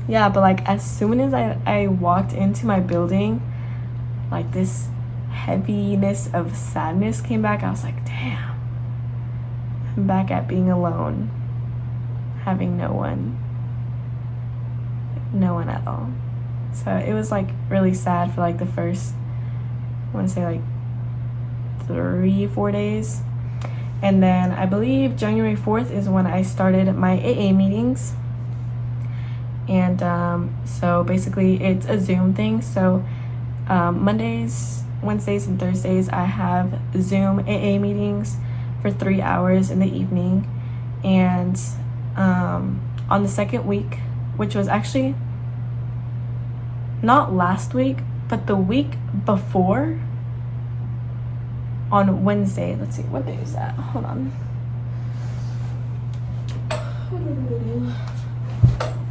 Yeah, but like as soon as I walked into my building, like this heaviness of sadness came back. I was like, damn, I'm back at being alone, having no one at all. So it was like really sad for like the first, I want to say like 3-4 days. And then I believe January 4th is when I started my AA meetings. And so basically it's a Zoom thing. So Mondays, Wednesdays, and Thursdays I have Zoom AA meetings for 3 hours in the evening. And on the second week, which was actually not last week, but the week before, on Wednesday, let's see, what day is that? Hold on.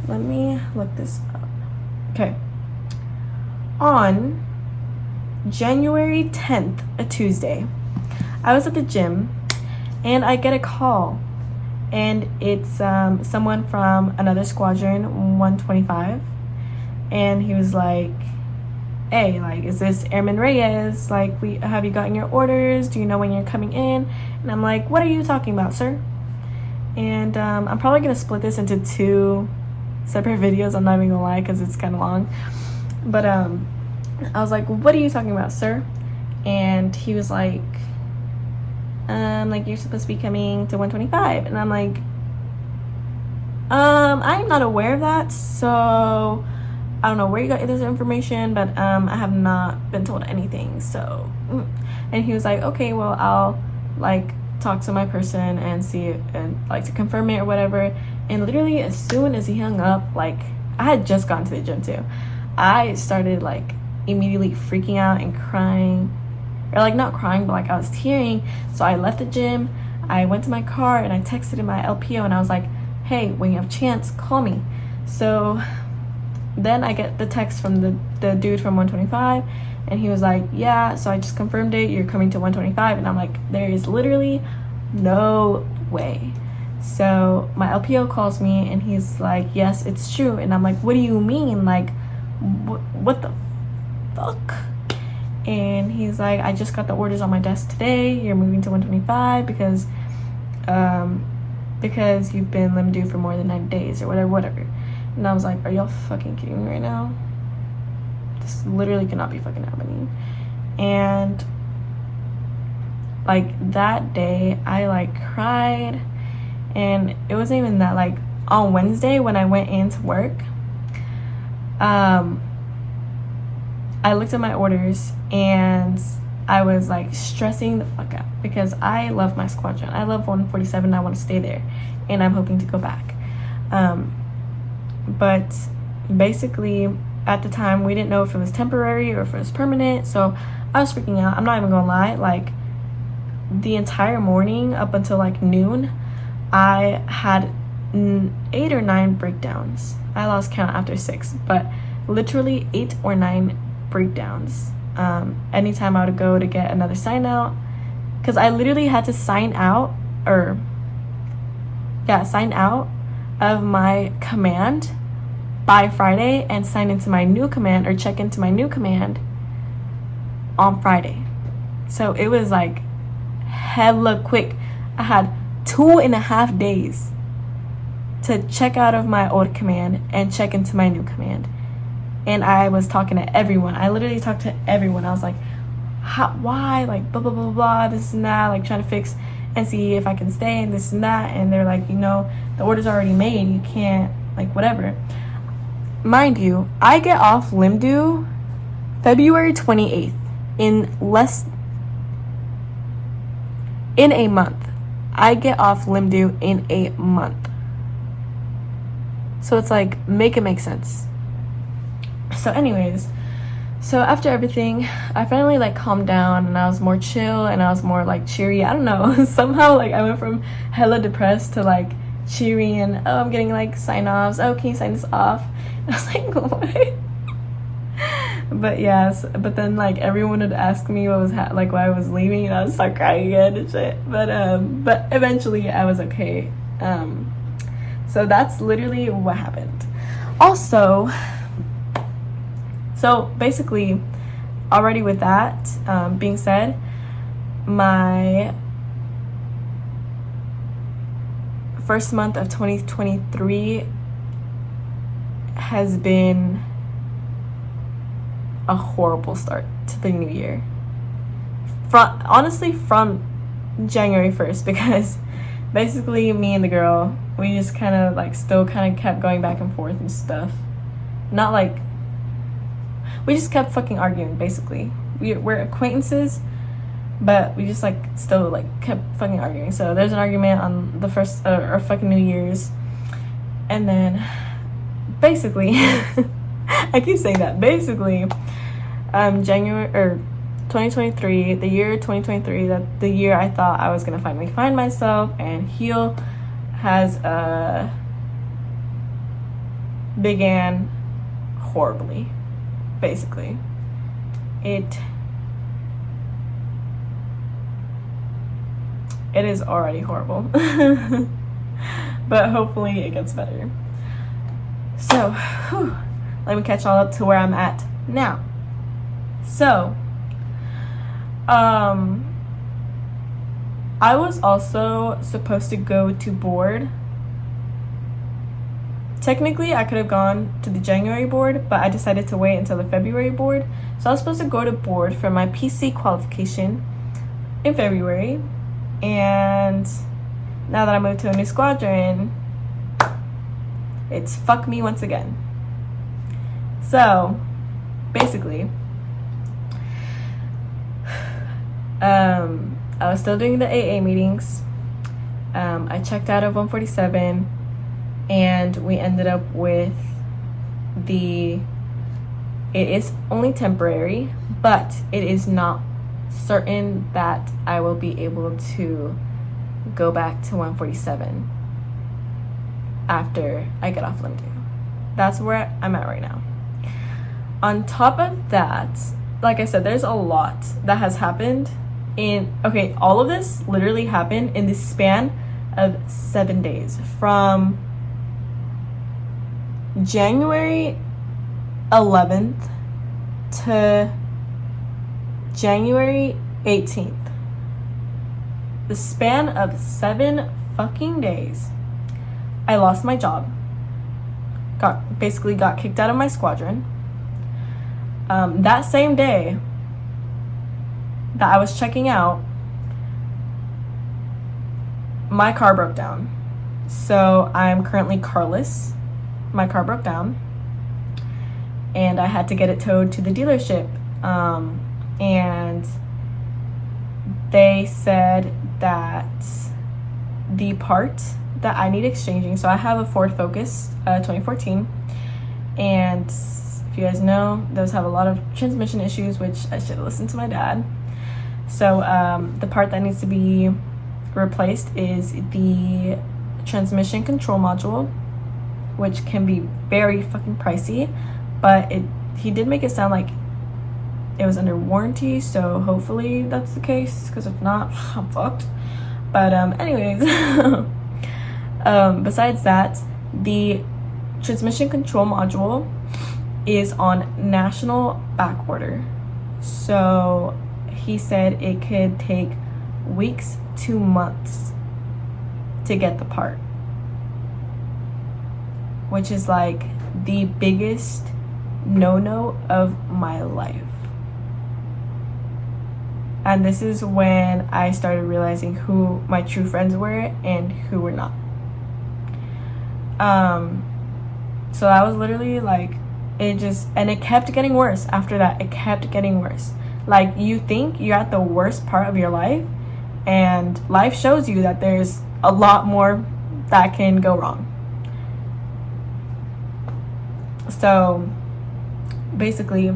Let me look this up. Okay. On January 10th, a Tuesday, I was at the gym and I get a call. And it's someone from another squadron, 125. And he was like, hey, like, is this Airman Reyes? Like, have you gotten your orders? Do you know when you're coming in? And I'm like, what are you talking about, sir? And I'm probably going to split this into 2 separate videos. I'm not even going to lie because it's kind of long. But I was like, what are you talking about, sir? And he was like, you're supposed to be coming to 125. And I'm like, I'm not aware of that. So I don't know where you got this information, but I have not been told anything. So, and he was like, okay, well, I'll like talk to my person and see it, and like to confirm it or whatever. And literally as soon as he hung up, like I had just gone to the gym too, I started like immediately freaking out and crying, or like not crying, but like I was tearing. So I left the gym, I went to my car, and I texted in my LPO, and I was like, hey, when you have a chance, call me. So then I get the text from the dude from 125, and he was like, yeah, so I just confirmed it, you're coming to 125. And I'm like, there is literally no way. So my LPO calls me and he's like, yes, it's true. And I'm like, what do you mean? Like, what the fuck? And he's like, I just got the orders on my desk today, you're moving to 125 because you've been limb due for more than 9 days or whatever. And I was like, are y'all fucking kidding me right now? This literally cannot be fucking happening. And like that day I like cried, and it wasn't even that. Like on Wednesday when I went into work, I looked at my orders and I was like stressing the fuck out because I love my squadron. I love 147. I want to stay there and I'm hoping to go back. But basically at the time we didn't know if it was temporary or if it was permanent, so I was freaking out. I'm not even gonna lie, like the entire morning up until like noon I had 8 or 9 breakdowns. I lost count after 6, but literally 8 or 9 breakdowns. Anytime I would go to get another sign out, because I literally had to sign out of my command by Friday and sign into my new command or check into my new command on Friday. So it was like hella quick. I had 2.5 days to check out of my old command and check into my new command. And I was talking to everyone. I literally talked to everyone. I was like, why? Like, blah, blah, blah, blah, this and that. Like, trying to fix and see if I can stay and this and that. And they're like, you know, the order's already made. You can't, like, whatever. Mind you, I get off limb due February 28th in a month. I get off limb due in a month. So it's like, make it make sense. So anyways, so after everything, I finally like calmed down and I was more chill and I was more like cheery. I don't know. Somehow like I went from hella depressed to like cheery and I'm getting like sign-offs. Oh, can you sign this off? And I was like, what? But yes, but then like everyone would ask me what was like why I was leaving, and I would start crying again and shit. But eventually I was okay. So that's literally what happened. Also, so basically, already with that being said, my first month of 2023 has been a horrible start to the new year. Honestly, from January 1st, because basically me and the girl, we just kind of like still kind of kept going back and forth and stuff. Not like, we just kept fucking arguing, basically. We're acquaintances, but we just like still like kept fucking arguing. So there's an argument on the first or fucking New Year's, and then basically I keep saying that, basically January or 2023, the year 2023, that the year I thought I was gonna finally find myself and heal, has began horribly. Basically, it is already horrible. But hopefully it gets better. So let me catch all up to where I'm at now. So I was also supposed to go to board. Technically, I could have gone to the January board, but I decided to wait until the February board. So I was supposed to go to board for my PC qualification in February. And now that I moved to a new squadron, it's fuck me once again. So, basically, I was still doing the AA meetings. I checked out of 147. And we ended up with it is only temporary, but it is not certain that I will be able to go back to 147 after I get off limb 2. That's where I'm at right now. On top of that, like I said, there's a lot that has happened all of this literally happened in the span of 7 days, from January 11th to January 18th. The span of 7 fucking days, I lost my job. Got kicked out of my squadron. That same day that I was checking out, my car broke down. So I'm currently carless. My car broke down and I had to get it towed to the dealership, and they said that the part that I need exchanging, so I have a Ford Focus 2014, and if you guys know, those have a lot of transmission issues, which I should have listened to my dad. So the part that needs to be replaced is the transmission control module, which can be very fucking pricey, but he did make it sound like it was under warranty, so hopefully that's the case, because if not, I'm fucked. But anyways, besides that, the transmission control module is on national back order. So he said it could take weeks to months to get the part, which is like the biggest no-no of my life. And this is when I started realizing who my true friends were and who were not. So I was literally like, it kept getting worse after that. It kept getting worse. Like, you think you're at the worst part of your life, and life shows you that there's a lot more that can go wrong. So basically,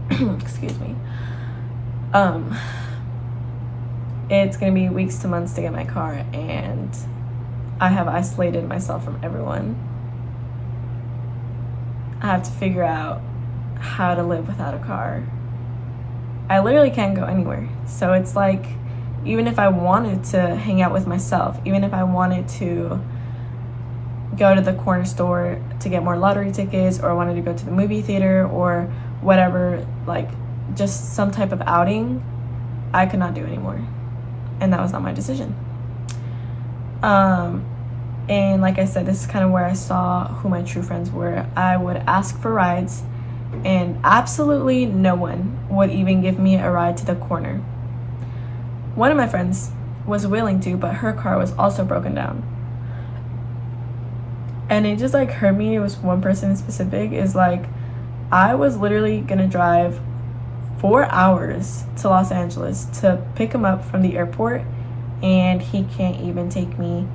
excuse me, it's gonna be weeks to months to get my car, and I have isolated myself from everyone. I have to figure out how to live without a car. I literally can't go anywhere. So it's like, even if I wanted to hang out with myself, even if I wanted to go to the corner store to get more lottery tickets, or wanted to go to the movie theater, or whatever, like just some type of outing, I could not do anymore. And that was not my decision. And like I said, this is kind of where I saw who my true friends were. I would ask for rides, and absolutely no one would even give me a ride to the corner. One of my friends was willing to, but her car was also broken down. And it just like hurt me. It was one person in specific. Is like, I was literally gonna drive 4 hours to Los Angeles to pick him up from the airport, and he can't even take me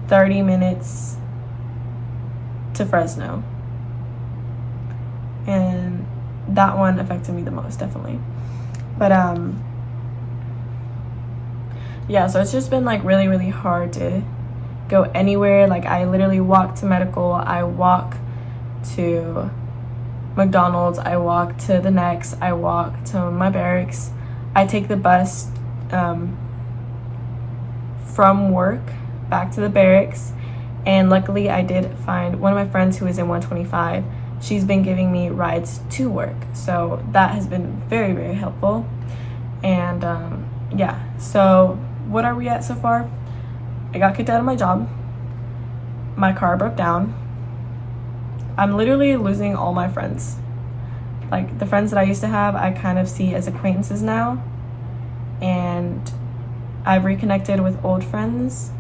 30 minutes to Fresno. And that one affected me the most, definitely. But yeah, so it's just been like really, really hard to go anywhere. Like, I literally walk to medical, I walk to McDonald's, I walk to the next, I walk to my barracks, I take the bus from work back to the barracks. And luckily I did find one of my friends who is in 125. She's been giving me rides to work, so that has been very, very helpful. And yeah, so what are we at so far? I got kicked out of my job, my car broke down, I'm literally losing all my friends. Like, the friends that I used to have, I kind of see as acquaintances now, and I've reconnected with old friends,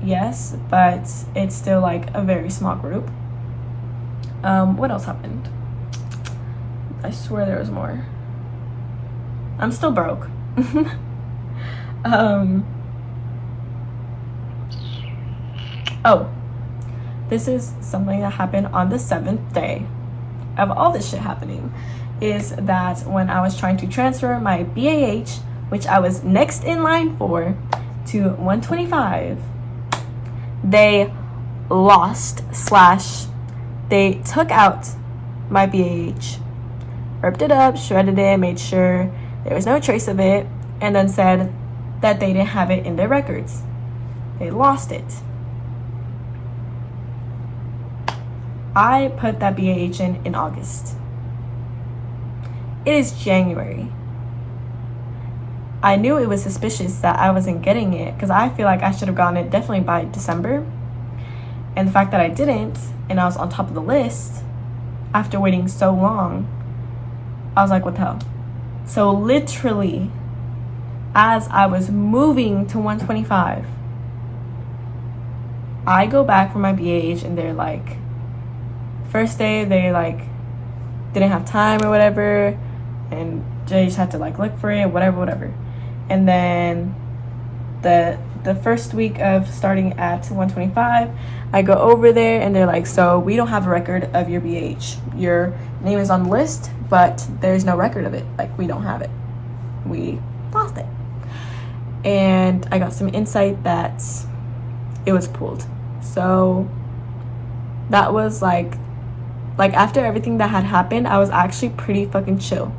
yes, but it's still like a very small group. What else happened? I swear there was more. I'm still broke. Oh, this is something that happened on the 7th day of all this shit happening, is that when I was trying to transfer my BAH, which I was next in line for, to 125, they lost / they took out my BAH, ripped it up, shredded it, made sure there was no trace of it, and then said that they didn't have it in their records. They lost it. I put that BAH in August. It is January. I knew it was suspicious that I wasn't getting it, because I feel like I should have gotten it definitely by December. And the fact that I didn't, and I was on top of the list after waiting so long, I was like, what the hell? So literally, as I was moving to 125, I go back for my BAH, and they're like, first day they like didn't have time or whatever, and they just had to like look for it, whatever. And then the first week of starting at 125, I go over there, and they're like, so we don't have a record of your BH. Your name is on the list, but there's no record of it. Like, we don't have it. We lost it. And I got some insight that it was pulled. So that was like after everything that had happened, I was actually pretty fucking chill.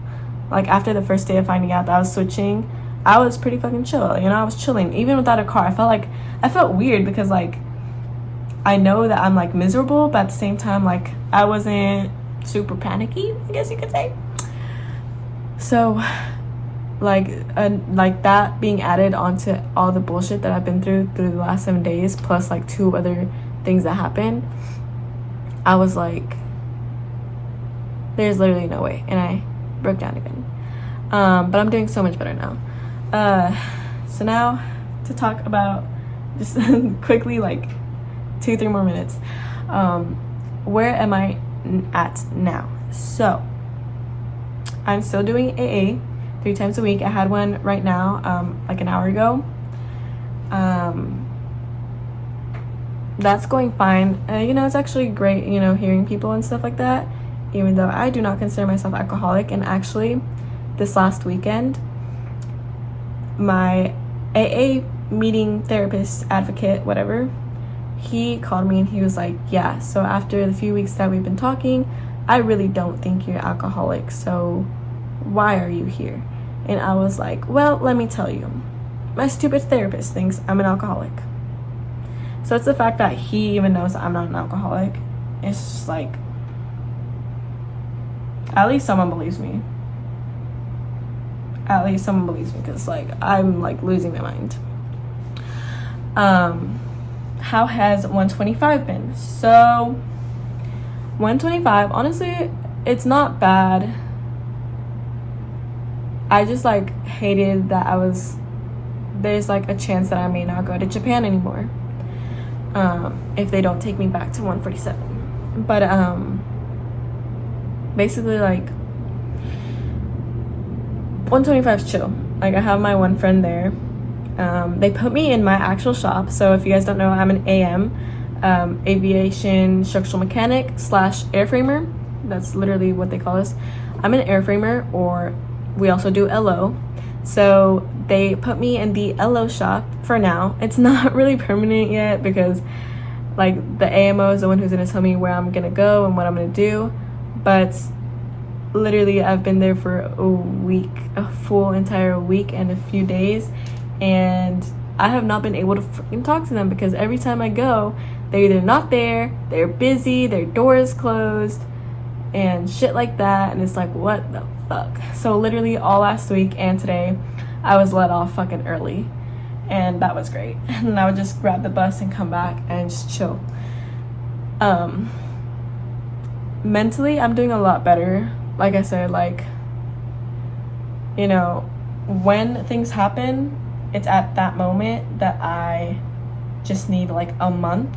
Like, after the first day of finding out that I was switching, I was pretty fucking chill. You know, I was chilling. Even without a car, I felt weird, because like, I know that I'm like miserable, but at the same time, like, I wasn't super panicky, I guess you could say. So like that being added onto all the bullshit that I've been through the last 7 days, plus like 2 other things that happened, I was like, there's literally no way. And I broke down again. But I'm doing so much better now. So now to talk about, just quickly, like 2-3 more minutes, where am I at now? So I'm still doing AA 3 times a week. I had one right now, like an hour ago. That's going fine. You know, it's actually great, you know, hearing people and stuff like that, even though I do not consider myself alcoholic. And actually, this last weekend, my AA meeting therapist, advocate, whatever, he called me and he was like, yeah, so after the few weeks that we've been talking, I really don't think you're alcoholic, so why are you here? And I was like, well, let me tell you, my stupid therapist thinks I'm an alcoholic. So it's the fact that he even knows I'm not an alcoholic. It's just like, at least someone believes me. At least someone believes me, because like I'm like losing my mind. How has 125 been? So 125, honestly, it's not bad. I just like hated that there's like a chance that I may not go to Japan anymore, if they don't take me back to 147. But basically like 125 is chill. Like I have my one friend there. They put me in my actual shop. So if you guys don't know, I'm an AM, aviation structural mechanic / airframer. That's literally what they call us. I'm an airframer, or we also do LO. So they put me in the LO shop for now. It's not really permanent yet, because like the AMO is the one who's gonna tell me where I'm gonna go and what I'm gonna do. But literally I've been there for a week, a full entire week and a few days, and I have not been able to freaking talk to them, because every time I go, they're either not there, they're busy, their door is closed, and shit like that. And it's like, what the fuck? So literally all last week and today, I was let off fucking early, and that was great. And I would just grab the bus and come back and just chill. Mentally, I'm doing a lot better. Like I said, like, you know, when things happen, it's at that moment that I just need like a month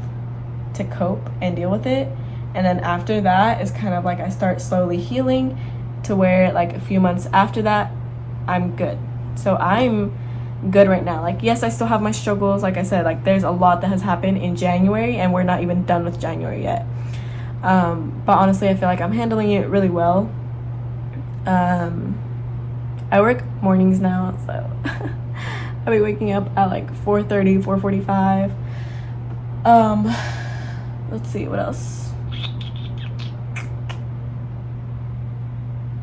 to cope and deal with it. And then after that, it's kind of like I start slowly healing to where like a few months after that, I'm good. So I'm good right now. Like, yes, I still have my struggles. Like I said, like there's a lot that has happened in January, and we're not even done with January yet. But honestly, I feel like I'm handling it really well. I work mornings now, so I'll be waking up at like 4:30, 4:45. Let's see, what else?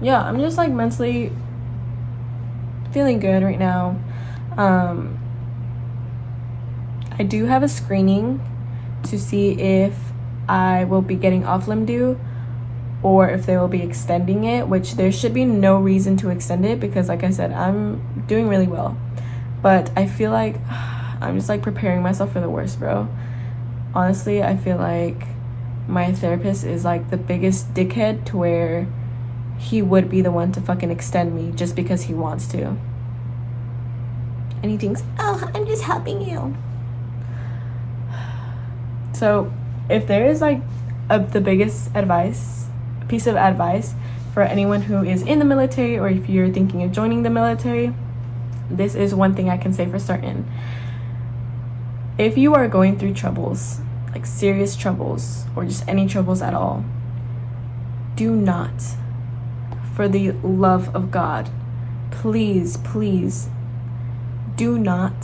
Yeah, I'm just like mentally feeling good right now. I do have a screening to see if I will be getting off limb due, or if they will be extending it, which there should be no reason to extend it, because like I said, I'm doing really well. But I feel like I'm just like preparing myself for the worst, bro. Honestly, I feel like my therapist is like the biggest dickhead, to where he would be the one to fucking extend me just because he wants to. And he thinks, oh, I'm just helping you. So if there is like the biggest piece of advice for anyone who is in the military, or if you're thinking of joining the military, this is one thing I can say for certain. If you are going through troubles, like serious troubles, or just any troubles at all, do not, for the love of God, please, please, do not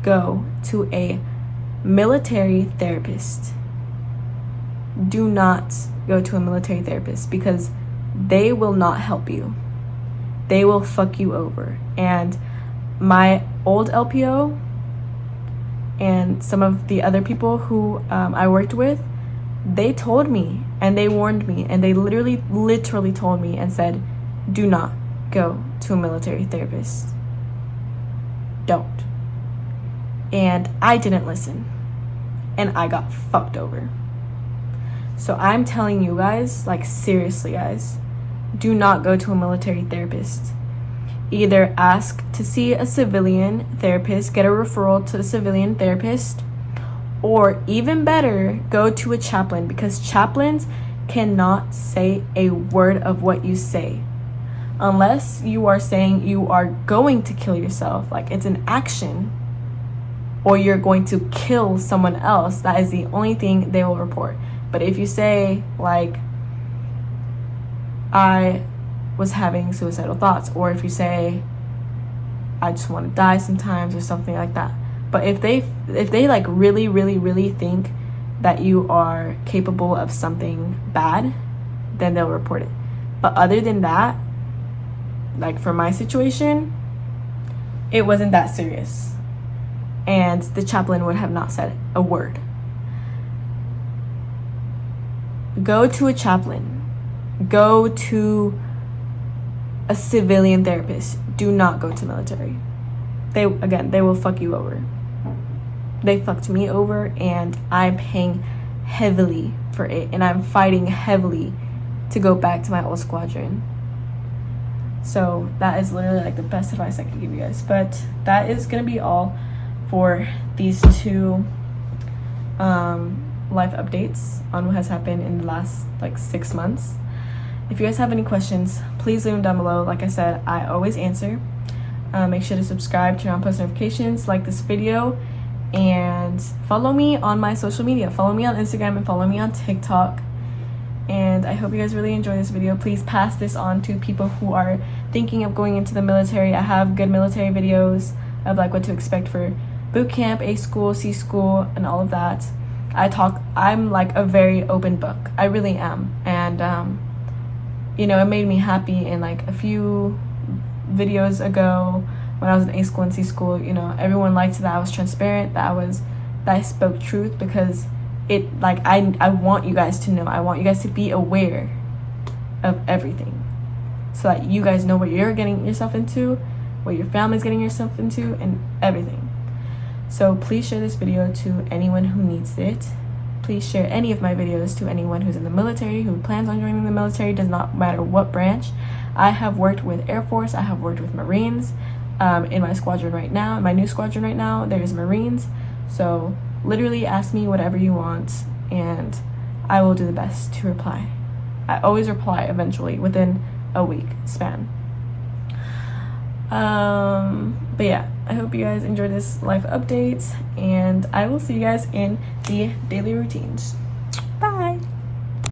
go to a military therapist. Do not go to a military therapist, because they will not help you. They will fuck you over. And my old LPO and some of the other people who I worked with, they told me and they warned me, and they literally told me and said, do not go to a military therapist. Don't. And I didn't listen, and I got fucked over. So I'm telling you guys, like seriously guys, do not go to a military therapist. Either ask to see a civilian therapist, get a referral to a civilian therapist, or even better, go to a chaplain, because chaplains cannot say a word of what you say. Unless you are saying you are going to kill yourself, like it's an action, or you're going to kill someone else, that is the only thing they will report. But if you say, like, I was having suicidal thoughts, or if you say, I just want to die sometimes, or something like that. But if they like really think that you are capable of something bad, then they'll report it. But other than that, like for my situation, it wasn't that serious. and the chaplain would have not said a word. Go to a chaplain. Go to a civilian therapist. Do not go to military. They will fuck you over. They fucked me over, and I'm paying heavily for it, and I'm fighting heavily to go back to my old squadron. So that is literally like the best advice I can give you guys. But that is gonna be all for these 2 life updates on what has happened in the last like 6 months. If you guys have any questions, please leave them down below. Like I said, I always answer. Make sure to subscribe, turn on post notifications, like this video, and follow me on my social media. Follow me on Instagram and follow me on TikTok. And I hope you guys really enjoy this video. Please pass this on to people who are thinking of going into the military. I have good military videos of like what to expect for boot camp, A school, C school, and all of that. I'm like a very open book. I really am. And you know, it made me happy in like a few videos ago when I was in A school and C school. You know, everyone liked that I was transparent, that I spoke truth, because it, like, I want you guys to know. I want you guys to be aware of everything, so that you guys know what you're getting yourself into, what your family's getting yourself into, and everything. So please share this video to anyone who needs it. Please share any of my videos to anyone who's in the military, who plans on joining the military. Does not matter what branch. I have worked with Air Force. I have worked with Marines. In my squadron right now, in my new squadron right now, there's Marines. So literally ask me whatever you want, and I will do the best to reply. I always reply eventually within a week span. But yeah, I hope you guys enjoyed this life update, and I will see you guys in the daily routines.